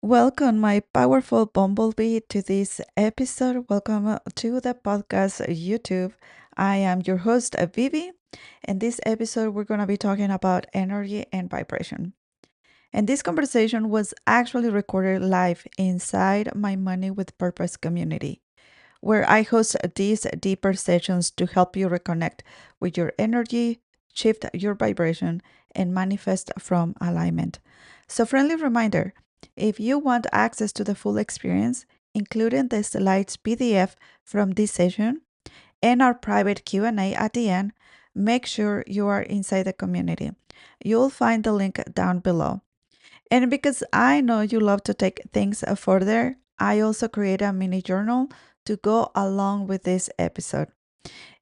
Welcome, my powerful bumblebee, to this episode. Welcome to the podcast YouTube. I am your host, Vivi. And this episode, we're going to be talking about energy and vibration. And this conversation was actually recorded live inside my Money with Purpose community, where I host these deeper sessions to help you reconnect with your energy, shift your vibration, and manifest from alignment. So, friendly reminder, if you want access to the full experience, including the slides PDF from this session and our private Q&A at the end, make sure you are inside the community. You'll find the link down below. And because I know you love to take things further, I also create a mini journal to go along with this episode.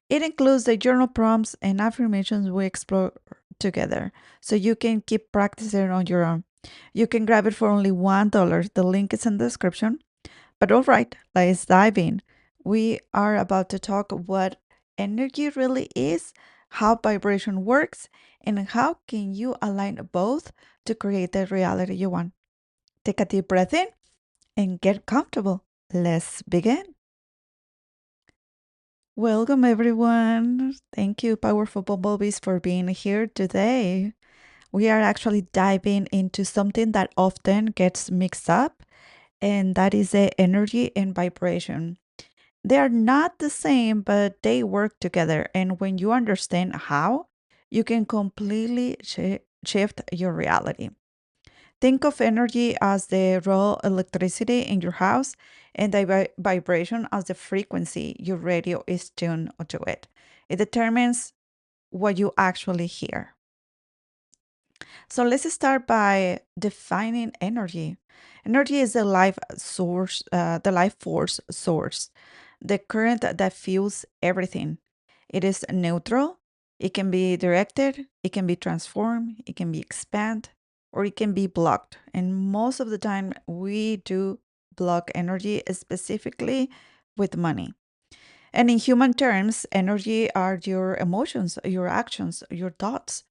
It includes the journal prompts and affirmations we explore together, so you can keep practicing on your own. You can grab it for only $1. The link is in the description. But all right, let's dive in. We are about to talk what energy really is, how vibration works, and how can you align both to create the reality you want. Take a deep breath in and get comfortable. Let's begin. Welcome, everyone. Thank you, Powerful Bumblebees, for being here today. We are actually diving into something that often gets mixed up, and that is the energy and vibration. They are not the same, but they work together. And when you understand how, you can completely shift your reality. Think of energy as the raw electricity in your house and the vibration as the frequency your radio is tuned to it. It determines what you actually hear. So let's start by defining energy. Energy is the life force source, the current that fuels everything. It is neutral. It can be directed. It can be transformed. It can be expanded, or it can be blocked. And most of the time, we do block energy, specifically with money. And in human terms, energy are your emotions, your actions, your thoughts.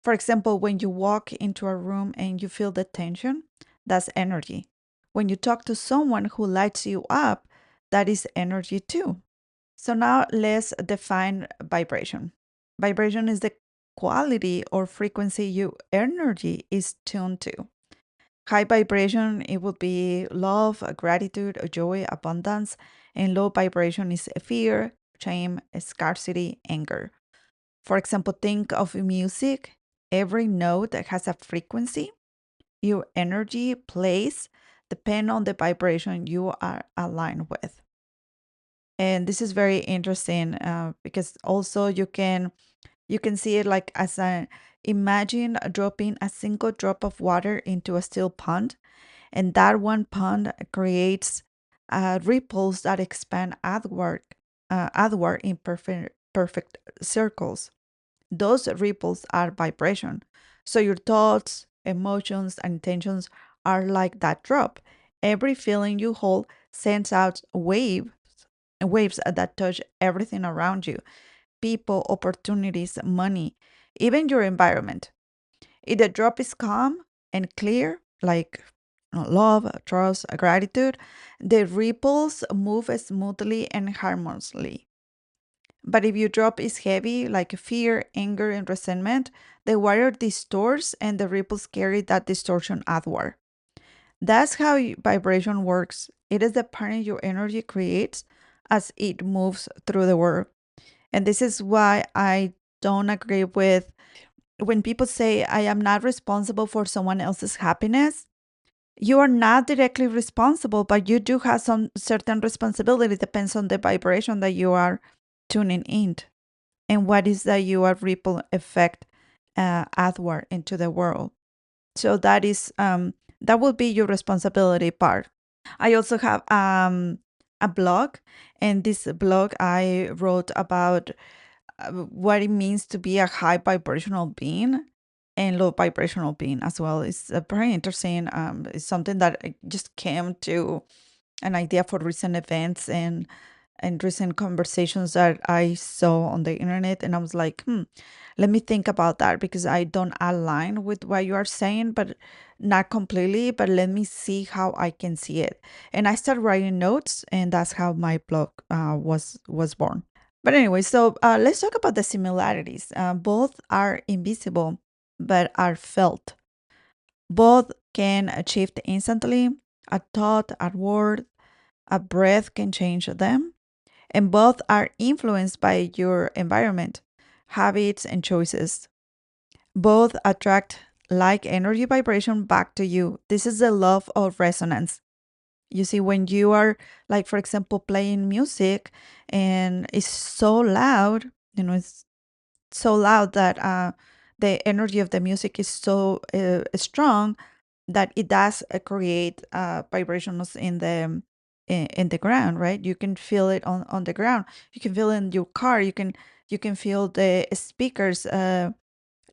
For example, when you walk into a room and you feel the tension, that's energy. When you talk to someone who lights you up, that is energy too. So now let's define vibration. Vibration is the quality or frequency your energy is tuned to. High vibration, it would be love, gratitude, joy, abundance, and low vibration is fear, shame, scarcity, anger. For example, think of music. Every note that has a frequency. Your energy plays depend on the vibration you are aligned with. And this is very interesting because also you can see it like as a imagine dropping a single drop of water into a still pond, and that one pond creates ripples that expand outward in perfect circles. Those ripples are vibration. So your thoughts, emotions, and intentions are like that drop. Every feeling you hold sends out waves that touch everything around you: people, opportunities, money, even your environment. If the drop is calm and clear, like love, trust, gratitude, the ripples move smoothly and harmoniously. But if your drop is heavy, like fear, anger, and resentment, the water distorts and the ripples carry that distortion outward. That's how vibration works. It is the pattern your energy creates as it moves through the world. And this is why I don't agree with when people say, I am not responsible for someone else's happiness. You are not directly responsible, but you do have some certain responsibility. Depends on the vibration that you are tuning in and what is that you are ripple effect outward into the world. So that will be your responsibility part. I also have a blog, and this blog I wrote about what it means to be a high vibrational being and low vibrational being as well. It's very interesting. It's something that I just came to an idea for recent events, and and recent conversations that I saw on the internet, and I was like, let me think about that because I don't align with what you are saying, but not completely, but let me see how I can see it. And I started writing notes, and that's how my blog was born. But anyway, so let's talk about the similarities. Both are invisible, but are felt. Both can achieve instantly. A thought, a word, a breath can change them, and both are influenced by your environment, habits, and choices. Both attract like energy vibration back to you. This is the love of resonance. You see, when you are, like, for example, playing music and it's so loud, it's so loud that the energy of the music is so strong that it does create vibrations in the ground, right? You can feel it on the ground. You can feel it in your car. You can feel the speakers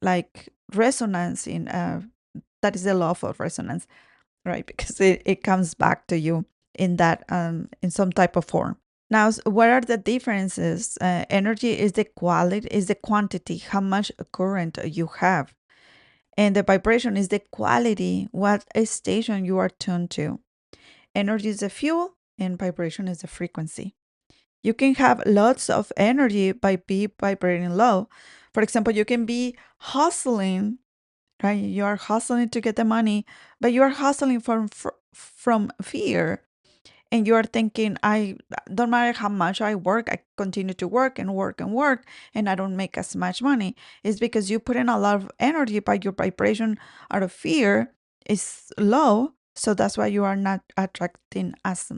like resonance in that is the law of resonance, right? Because it comes back to you in that in some type of form. Now, what are the differences? Energy is the quality, is the quantity, how much current you have. And the vibration is the quality, what station you are tuned to. Energy is the fuel, and vibration is the frequency. You can have lots of energy by be vibrating low. For example, you can be hustling, right? You are hustling to get the money, but you are hustling from fear, and you are thinking, I don't matter how much I work, I continue to work and work and work, and I don't make as much money. It's because you put in a lot of energy, but your vibration out of fear is low. So that's why you are not attracting as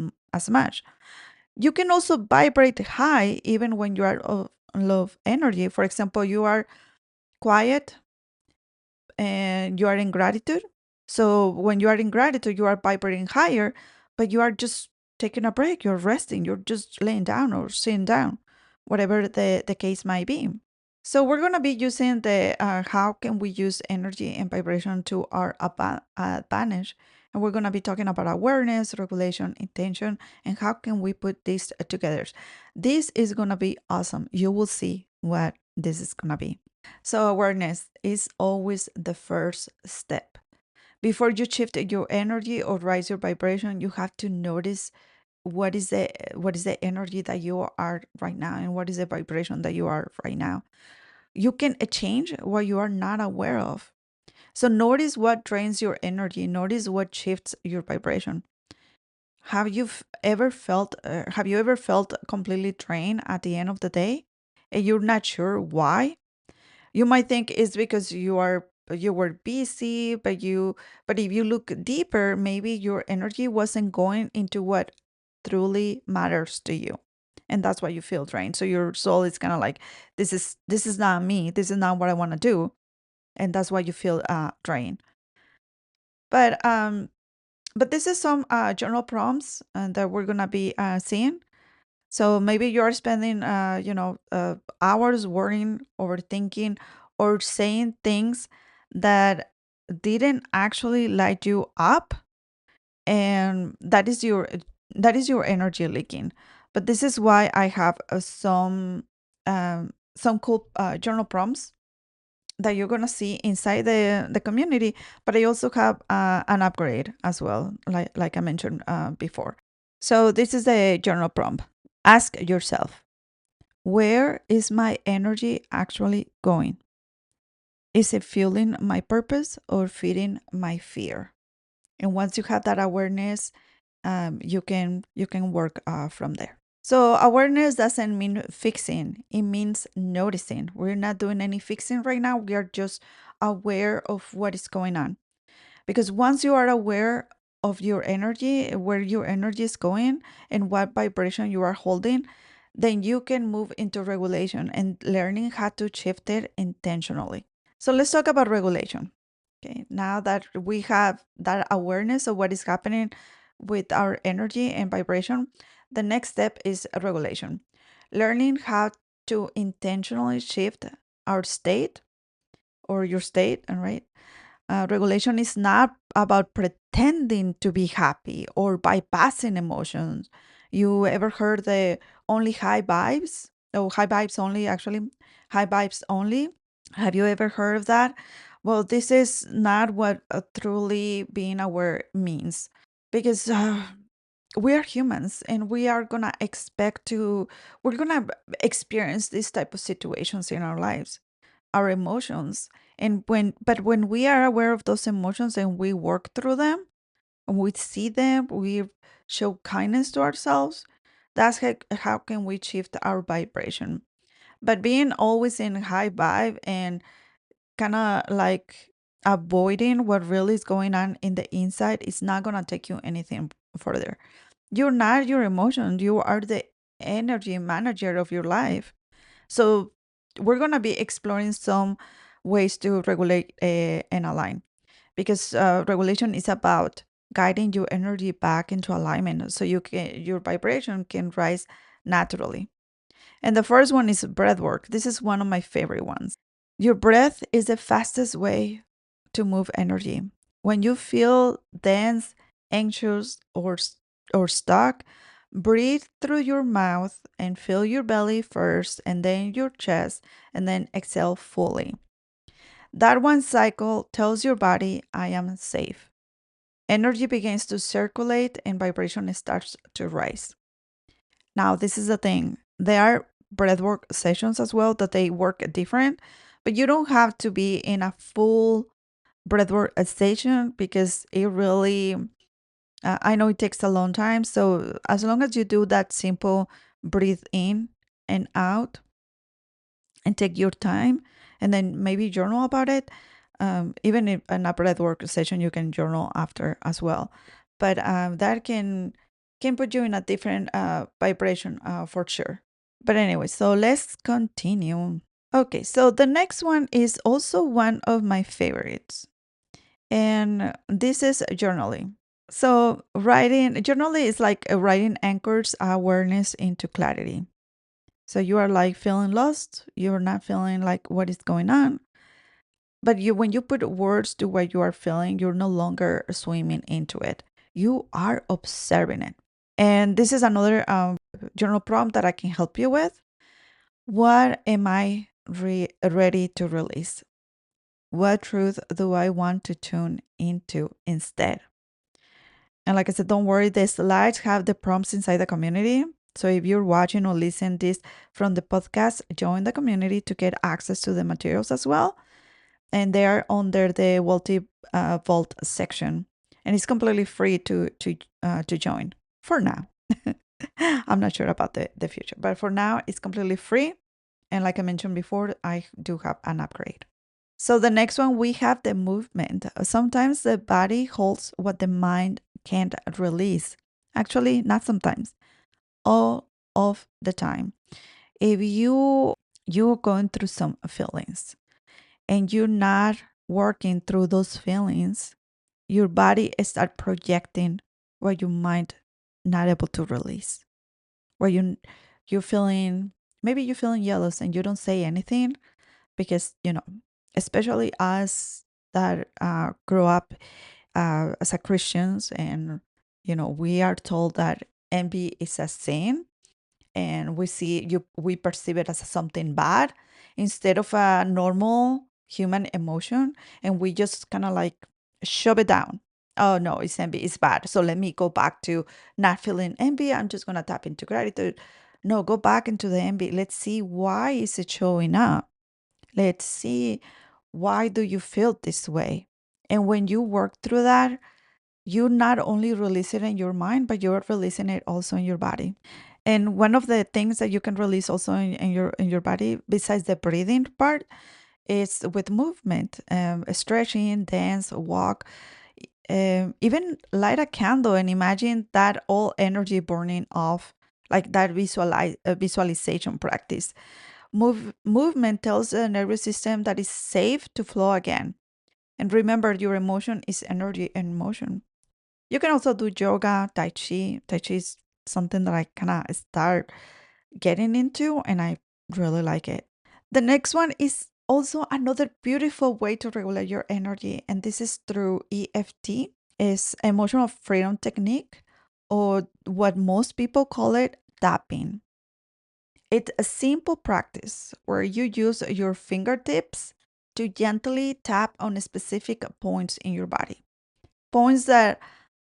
much. You can also vibrate high even when you are of low energy. For example, you are quiet and you are in gratitude. So when you are in gratitude, you are vibrating higher, but you are just taking a break, you're resting, you're just laying down or sitting down, whatever the case might be. So we're going to be using the how can we use energy and vibration to our advantage. And we're going to be talking about awareness, regulation, intention, and how can we put this together. This is going to be awesome. You will see what this is going to be. So, awareness is always the first step. Before you shift your energy or raise your vibration, you have to notice what is the energy that you are right now and what is the vibration that you are right now. You can change what you are not aware of. So notice what drains your energy, notice what shifts your vibration. Have you ever felt completely drained at the end of the day and you're not sure why? You might think it's because you were busy, but if you look deeper, maybe your energy wasn't going into what truly matters to you. And that's why you feel drained. So your soul is kind of like, this is not me. This is not what I want to do. And that's why you feel drained. But this is some journal prompts that we're gonna be seeing. So maybe you're spending, hours worrying, overthinking, or saying things that didn't actually light you up, and that is your energy leaking. But this is why I have some cool journal prompts that you're gonna see inside the community. But I also have an upgrade as well, like I mentioned before. So this is the journal prompt. Ask yourself, where is my energy actually going? Is it fueling my purpose or feeding my fear? And once you have that awareness, you can work from there. So awareness doesn't mean fixing; it means noticing. We're not doing any fixing right now. We are just aware of what is going on. Because once you are aware of your energy, where your energy is going, and what vibration you are holding, then you can move into regulation and learning how to shift it intentionally. So let's talk about regulation. Okay, now that we have that awareness of what is happening with our energy and vibration, the next step is regulation. Learning how to intentionally shift our state or your state, all right? Regulation is not about pretending to be happy or bypassing emotions. You ever heard the only high vibes? Oh, high vibes only, actually. High vibes only. Have you ever heard of that? Well, this is not what truly being aware means, because we are humans and we are gonna we're gonna experience these type of situations in our lives, our emotions. But when we are aware of those emotions and we work through them and we see them, we show kindness to ourselves. That's how can we shift our vibration. But being always in high vibe and kind of like avoiding what really is going on in the inside is not going to take you anything further. You're not your emotions, you are the energy manager of your life. So we're going to be exploring some ways to regulate and align, because regulation is about guiding your energy back into alignment so your vibration can rise naturally. And the first one is breath work. This is one of my favorite ones. Your breath is the fastest way to move energy. When you feel dense, anxious, or stuck, breathe through your mouth and fill your belly first, and then your chest, and then exhale fully. That one cycle tells your body, I am safe. Energy begins to circulate and vibration starts to rise. Now, this is the thing. There are breathwork sessions as well that they work different, but you don't have to be in a full breathwork session because it really, I know it takes a long time. So, as long as you do that simple breathe in and out and take your time and then maybe journal about it. Even if in a breathwork session, you can journal after as well. But that can put you in a different vibration for sure. But anyway, so let's continue. Okay, so the next one is also one of my favorites, and this is journaling. So journaling is like writing anchors awareness into clarity. So you are like feeling lost, you're not feeling like what is going on, but when you put words to what you are feeling, you're no longer swimming into it. You are observing it. And this is another journal prompt that I can help you with. What am I ready to release? What truth do I want to tune into instead? And like I said, don't worry, the slides have the prompts inside the community. So if you're watching or listening this from the podcast, join the community to get access to the materials as well. And they are under the Multi Vault section. And it's completely free to join for now. I'm not sure about the future, but for now, it's completely free. And like I mentioned before, I do have an upgrade. So the next one, we have the movement. Sometimes the body holds what the mind can't release. Actually, not sometimes, all of the time. If you're going through some feelings and you're not working through those feelings, your body start projecting what your mind not able to release. Where you're feeling, maybe you're feeling jealous and you don't say anything because especially us that grew up as a Christians, and we are told that envy is a sin, and we perceive it as something bad instead of a normal human emotion, and we just kind of like shove it down. Oh no, it's envy, it's bad, so let me go back to not feeling envy. I'm just going to tap into gratitude. No, go back into the envy. Let's see, why is it showing up? Let's see, why do you feel this way? And when you work through that, you not only release it in your mind, but you're releasing it also in your body. And one of the things that you can release also in your body, besides the breathing part, is with movement, stretching, dance, walk, even light a candle and imagine that all energy burning off, like that visualization practice. Movement tells the nervous system that it's safe to flow again. And remember, your emotion is energy and motion. You can also do yoga, tai chi. Tai chi is something that I kind of start getting into, and I really like it. The next one is also another beautiful way to regulate your energy, and this is through EFT, is emotional freedom technique, or what most people call it, tapping. It's a simple practice where you use your fingertips to gently tap on specific points in your body. Points that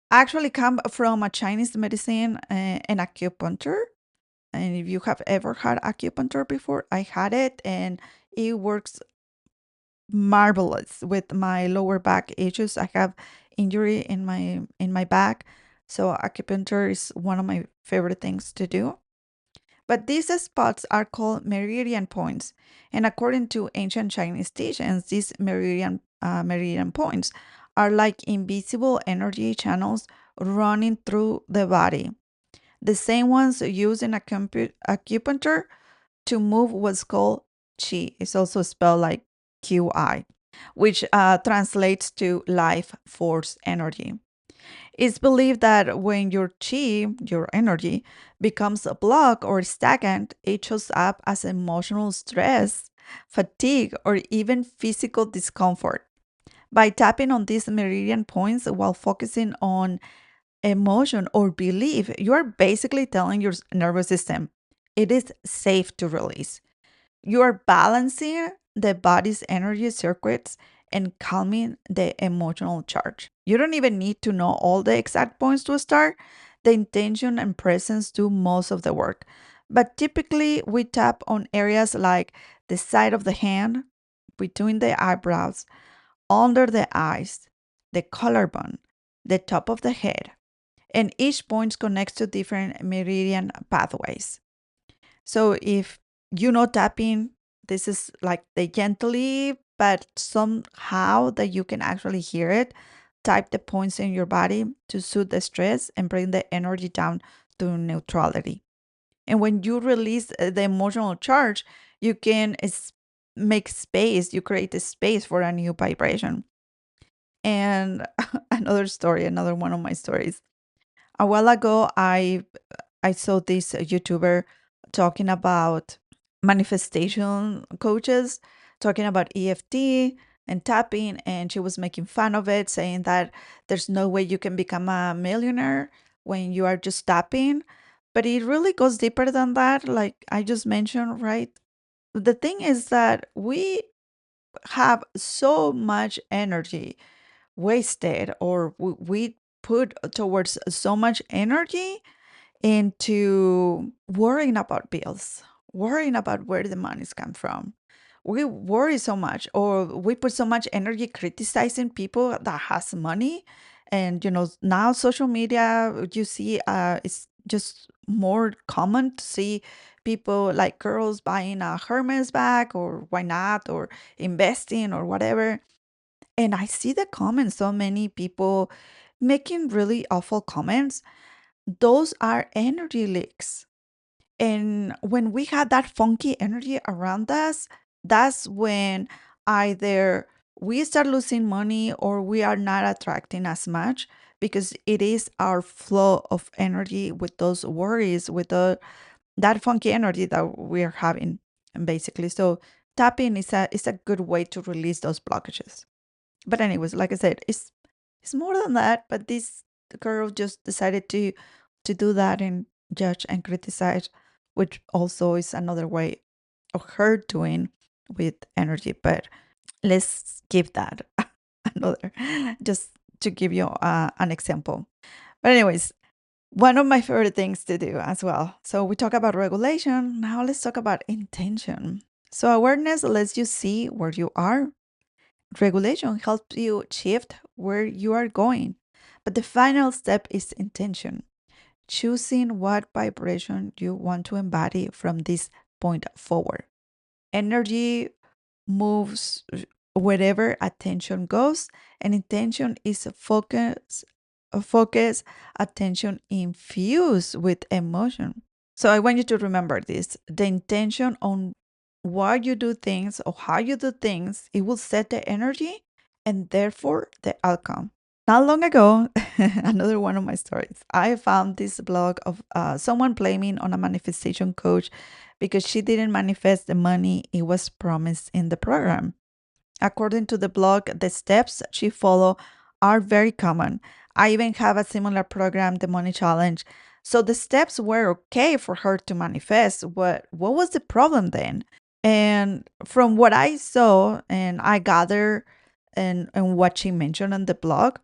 actually come from a Chinese medicine and acupuncture. And if you have ever had acupuncture before, I had it and it works marvelous with my lower back issues. I have injury in my back, so acupuncture is one of my favorite things to do. But these spots are called meridian points, and according to ancient Chinese teachings, these meridian points are like invisible energy channels running through the body. The same ones used in acupuncture to move what's called qi. It's also spelled like QI, which translates to life force energy. It's believed that when your chi, your energy, becomes a block or stagnant, it shows up as emotional stress, fatigue, or even physical discomfort. By tapping on these meridian points while focusing on emotion or belief, you are basically telling your nervous system it is safe to release. You are balancing the body's energy circuits and calming the emotional charge. You don't even need to know all the exact points to start. The intention and presence do most of the work. But typically, we tap on areas like the side of the hand, between the eyebrows, under the eyes, the collarbone, the top of the head, and each point connects to different meridian pathways. So if you know tapping, this is like the gently, but somehow that you can actually hear it. Type the points in your body to soothe the stress and bring the energy down to neutrality. And when you release the emotional charge, you can make space, you create a space for a new vibration. And another story, another one of my stories. A while ago, I saw this YouTuber talking about manifestation coaches, talking about EFT and tapping, and she was making fun of it, saying that there's no way you can become a millionaire when you are just tapping. But it really goes deeper than that, like I just mentioned, right? The thing is that we have so much energy wasted, or we put towards so much energy into worrying about bills, worrying about where the money's come from. We worry so much, or we put so much energy criticizing people that has money. And now social media, you see, it's just more common to see people like girls buying a Hermes bag, or why not, or investing or whatever. And I see the comments, so many people making really awful comments. Those are energy leaks. And when we had that funky energy around us, that's when either we start losing money or we are not attracting as much, because it is our flow of energy with those worries, with that funky energy that we're having, and basically. So tapping is a good way to release those blockages. But anyways, like I said, it's more than that. But this girl just decided to do that and judge and criticize, which also is another way of her doing with energy. But let's give that another, just to give you an example. But anyways, one of my favorite things to do as well. So we talk about regulation. Now let's talk about intention. So awareness lets you see where you are. Regulation helps you shift where you are going. But the final step is intention, choosing what vibration you want to embody from this point forward. Energy moves wherever attention goes, and intention is a focus, attention infused with emotion. So I want you to remember this. The intention on why you do things or how you do things, it will set the energy and therefore the outcome. Not long ago, another one of my stories, I found this blog of someone blaming on a manifestation coach because she didn't manifest the money it was promised in the program. According to the blog, the steps she followed are very common. I even have a similar program, the Money Challenge. So the steps were okay for her to manifest. What was the problem then? And from what I saw and I gather and what she mentioned on the blog,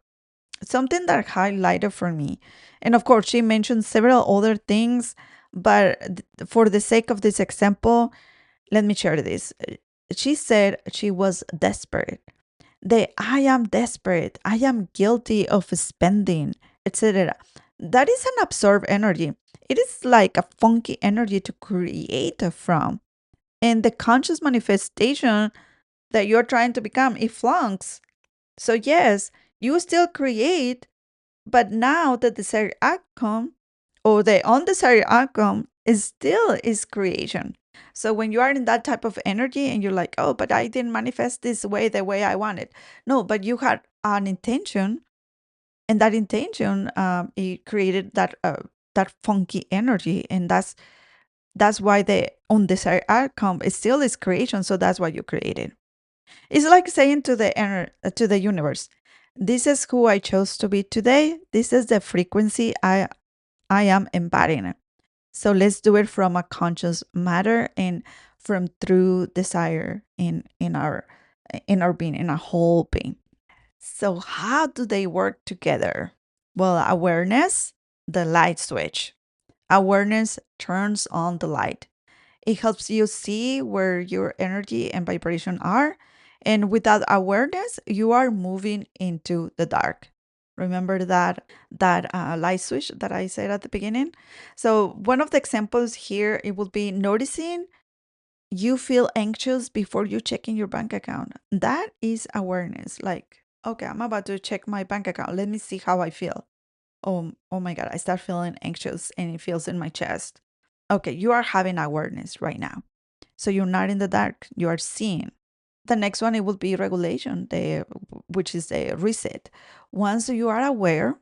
something that highlighted for me, and of course she mentioned several other things, but for the sake of this example, let me share this. She said she was desperate. I am desperate, I am guilty of spending, etc. That is an absorbed energy. It is like a funky energy to create from. And the conscious manifestation that you're trying to become, it flunks. So yes, you still create, but now the desired outcome or the undesired outcome is still is creation. So when you are in that type of energy and you're like, oh, but I didn't manifest this way the way I wanted. No, but you had an intention, and that intention, it created that funky energy, and that's why the undesired outcome is still is creation. So that's why you created. It's like saying to to the universe, "This is who I chose to be today. This is the frequency I am embodying. So let's do it from a conscious matter and from true desire in our being, in our whole being." So how do they work together? Well, awareness, the light switch. Awareness turns on the light. It helps you see where your energy and vibration are. And without awareness, you are moving into the dark. Remember that light switch that I said at the beginning? So one of the examples here, it would be noticing you feel anxious before you checking your bank account. That is awareness. Like, okay, I'm about to check my bank account. Let me see how I feel. Oh my God, I start feeling anxious and it feels in my chest. Okay, you are having awareness right now. So you're not in the dark, you are seeing. The next one, it will be regulation, which is the reset. Once you are aware,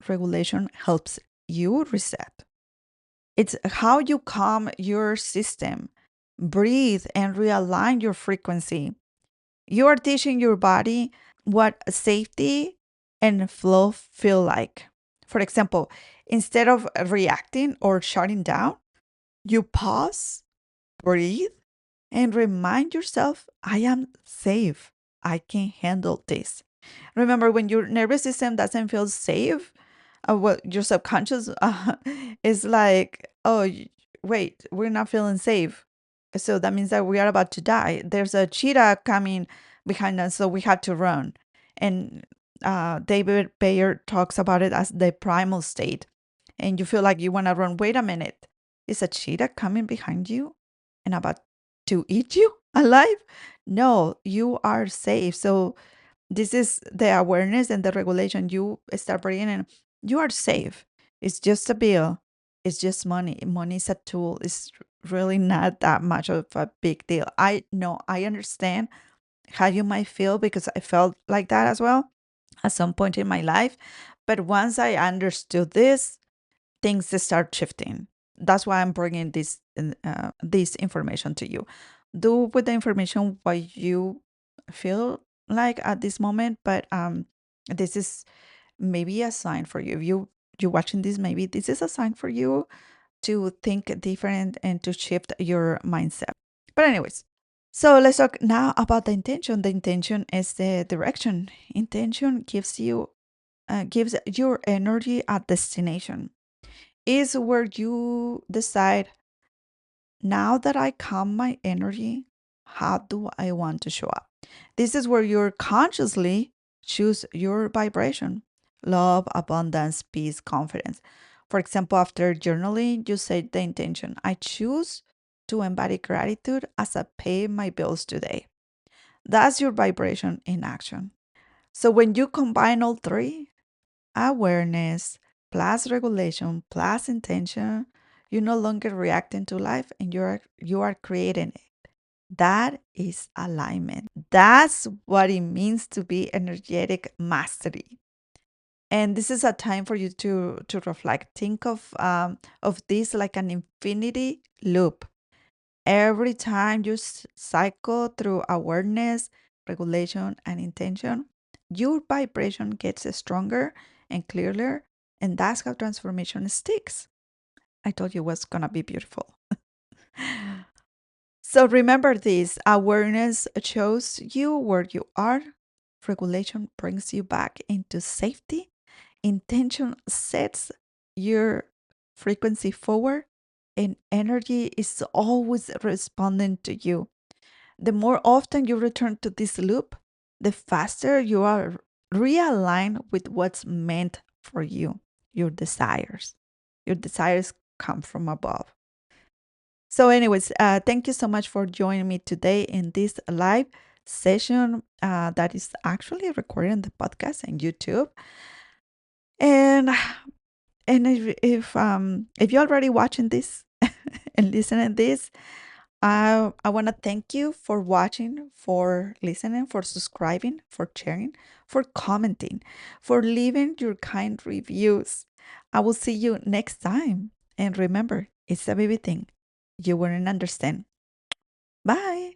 regulation helps you reset. It's how you calm your system, breathe, and realign your frequency. You are teaching your body what safety and flow feel like. For example, instead of reacting or shutting down, you pause, breathe, and remind yourself, I am safe. I can handle this. Remember, when your nervous system doesn't feel safe, well, your subconscious is like, oh, wait, we're not feeling safe. So that means that we are about to die. There's a cheetah coming behind us, so we have to run. And David Bayer talks about it as the primal state. And you feel like you want to run. Wait a minute. Is a cheetah coming behind you and about to eat you alive? No, you are safe. So this is the awareness and the regulation. You start bringing in, you are safe. It's just a bill. It's just money. Money is a tool. It's really not that much of a big deal. I know, I understand how you might feel because I felt like that as well at some point in my life. But once I understood this, things start shifting. That's why I'm bringing this information to you. Do with the information what you feel like at this moment, but this is maybe a sign for you. If you're watching this, maybe this is a sign for you to think different and to shift your mindset. But anyways, so let's talk now about the intention. The intention is the direction. Intention gives your energy a destination, is where you decide, now that I calm my energy, how do I want to show up? This is where you consciously choose your vibration: love, abundance, peace, confidence. For example, after journaling, you say the intention: I choose to embody gratitude as I pay my bills today. That's your vibration in action. So when you combine all three, awareness plus regulation plus intention, you're no longer reacting to life and you are creating it. That is alignment. That's what it means to be energetic mastery. And this is a time for you to reflect. Think of this like an infinity loop. Every time you cycle through awareness, regulation, and intention, your vibration gets stronger and clearer. And that's how transformation sticks. I told you it was going to be beautiful. So remember this: awareness shows you where you are, regulation brings you back into safety, intention sets your frequency forward, and energy is always responding to you. The more often you return to this loop, the faster you are realigned with what's meant for you, your desires. Your desires come from above. So, anyways, thank you so much for joining me today in this live session that is actually recording the podcast on YouTube. And if you're already watching this and listening this, I want to thank you for watching, for listening, for subscribing, for sharing, for commenting, for leaving your kind reviews. I will see you next time. And remember, it's a baby thing. You wouldn't understand. Bye.